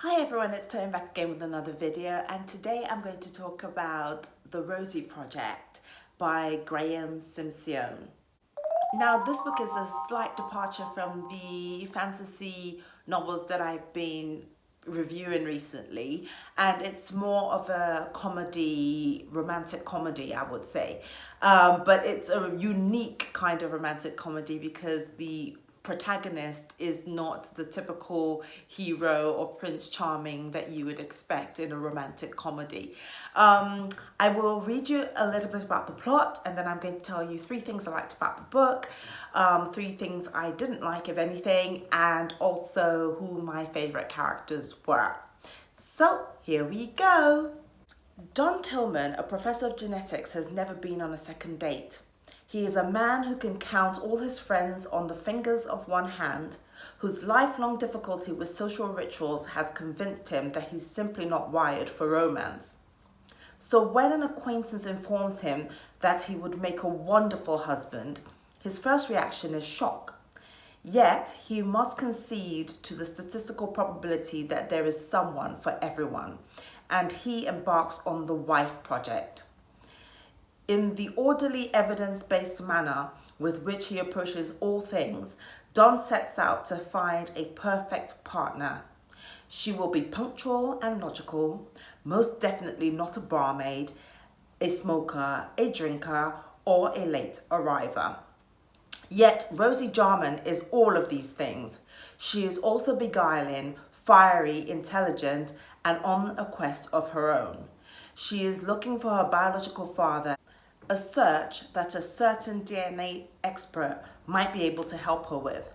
Hi everyone, it's Tone back again with another video, and today I'm going to talk about the Rosie project by Graeme Simsion. Now this book is a slight departure from the fantasy novels that I've been reviewing recently, and it's more of a comedy, romantic comedy I would say, but it's a unique kind of romantic comedy because the protagonist is not the typical hero or Prince Charming that you would expect in a romantic comedy. I will read you a little bit about the plot, and then I'm going to tell you 3 things I liked about the book, 3 things I didn't like, if anything, and also who my favorite characters were. So here we go. Don Tillman, a professor of genetics, has never been on a second date. He is a man who can count all his friends on the fingers of one hand, whose lifelong difficulty with social rituals has convinced him that he's simply not wired for romance. So when an acquaintance informs him that he would make a wonderful husband, his first reaction is shock. Yet he must concede to the statistical probability that there is someone for everyone, and he embarks on the wife project. In the orderly, evidence-based manner with which he approaches all things, Don sets out to find a perfect partner. She will be punctual and logical, most definitely not a barmaid, a smoker, a drinker, or a late arriver. Yet Rosie Jarman is all of these things. She is also beguiling, fiery, intelligent, and on a quest of her own. She is looking for her biological father, a search that a certain DNA expert might be able to help her with.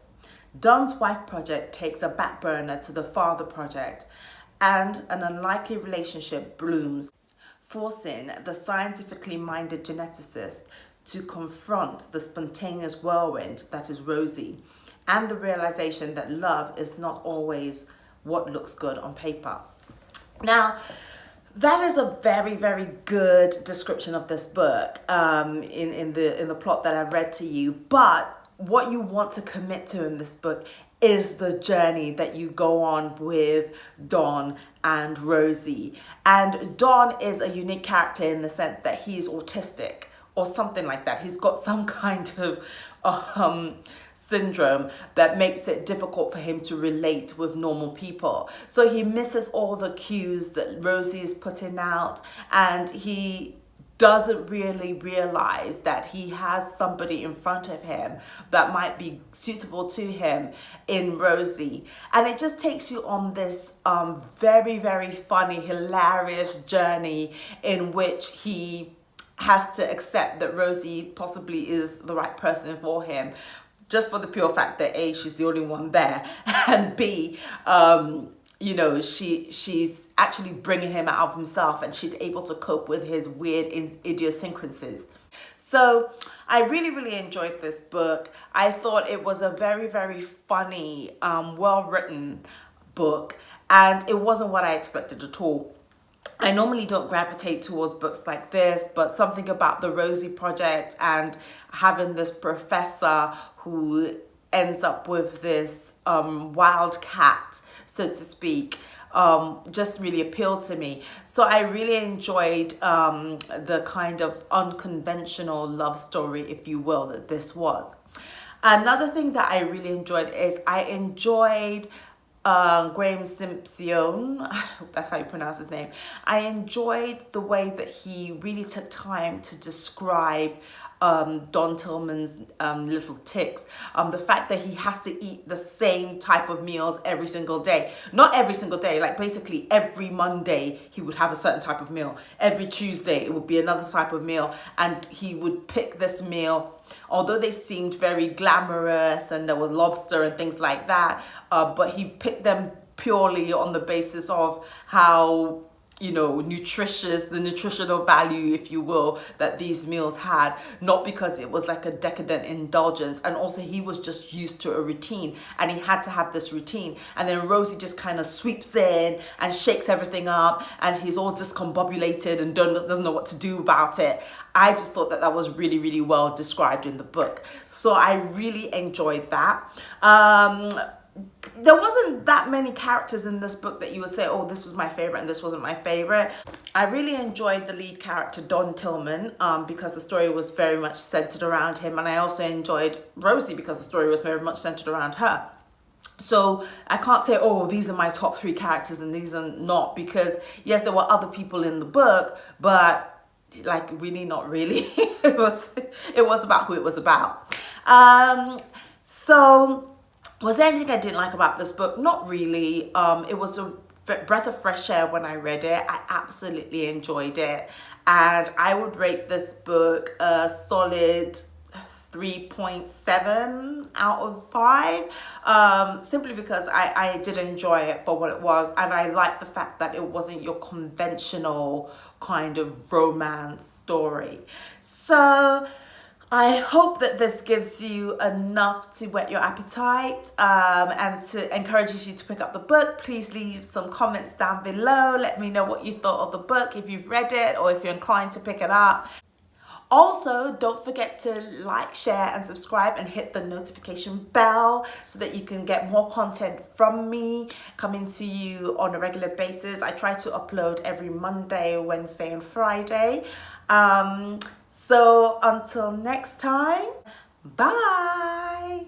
Don's wife project takes a back burner to the father project, and an unlikely relationship blooms, forcing the scientifically minded geneticist to confront the spontaneous whirlwind that is Rosie, and the realization that love is not always what looks good on paper. Now, that is a very, very good description of this book in the plot that I've read to you. But what you want to commit to in this book is the journey that you go on with Don and Rosie. And Don is a unique character in the sense that he's autistic or something like that. He's got some kind of syndrome that makes it difficult for him to relate with normal people. So he misses all the cues that Rosie is putting out, and he doesn't really realize that he has somebody in front of him that might be suitable to him in Rosie. And it just takes you on this very, very funny, hilarious journey in which he has to accept that Rosie possibly is the right person for him, just for the pure fact that A, she's the only one there, and B, you know, she's actually bringing him out of himself, and she's able to cope with his weird idiosyncrasies. So I really, really enjoyed this book. I thought it was a very, very funny, well-written book, and it wasn't what I expected at all. I normally don't gravitate towards books like this, but something about the Rosie project and having this professor who ends up with this wild cat, so to speak, just really appealed to me. So I really enjoyed the kind of unconventional love story, if you will, that this was. Another thing that I really enjoyed is I enjoyed Graeme Simsion, I hope that's how you pronounce his name. I enjoyed the way that he really took time to describe Don Tillman's little tics. The fact that he has to eat the same type of meals every single day. Not every single day, like basically every Monday he would have a certain type of meal. Every Tuesday it would be another type of meal, and he would pick this meal. Although they seemed very glamorous and there was lobster and things like that, but he picked them purely on the basis of how, you know, nutritious, the nutritional value, if you will, that these meals had, not because it was like a decadent indulgence. And also he was just used to a routine, and he had to have this routine. And then Rosie just kind of sweeps in and shakes everything up, and he's all discombobulated and doesn't know what to do about it. I just thought that that was really, really well described in the book. So I really enjoyed that. there wasn't that many characters in this book that you would say, oh, this was my favorite and this wasn't my favorite. I really enjoyed the lead character, Don Tillman, because the story was very much centered around him. And I also enjoyed Rosie because the story was very much centered around her. So I can't say, oh, these are my top 3 characters and these are not, because yes, there were other people in the book, but like really not really. it was about who it was about. So was there anything I didn't like about this book? Not really. It was a breath of fresh air when I read it. I absolutely enjoyed it, and I would rate this book a solid 3.7 out of 5, simply because I did enjoy it for what it was, and I like the fact that it wasn't your conventional kind of romance story. So I hope that this gives you enough to whet your appetite, and to encourages you to pick up the book. Please leave some comments down below. Let me know what you thought of the book, if you've read it or if you're inclined to pick it up. Also, don't forget to like, share and subscribe and hit the notification bell so that you can get more content from me coming to you on a regular basis. I try to upload every Monday, Wednesday and Friday. So until next time, bye.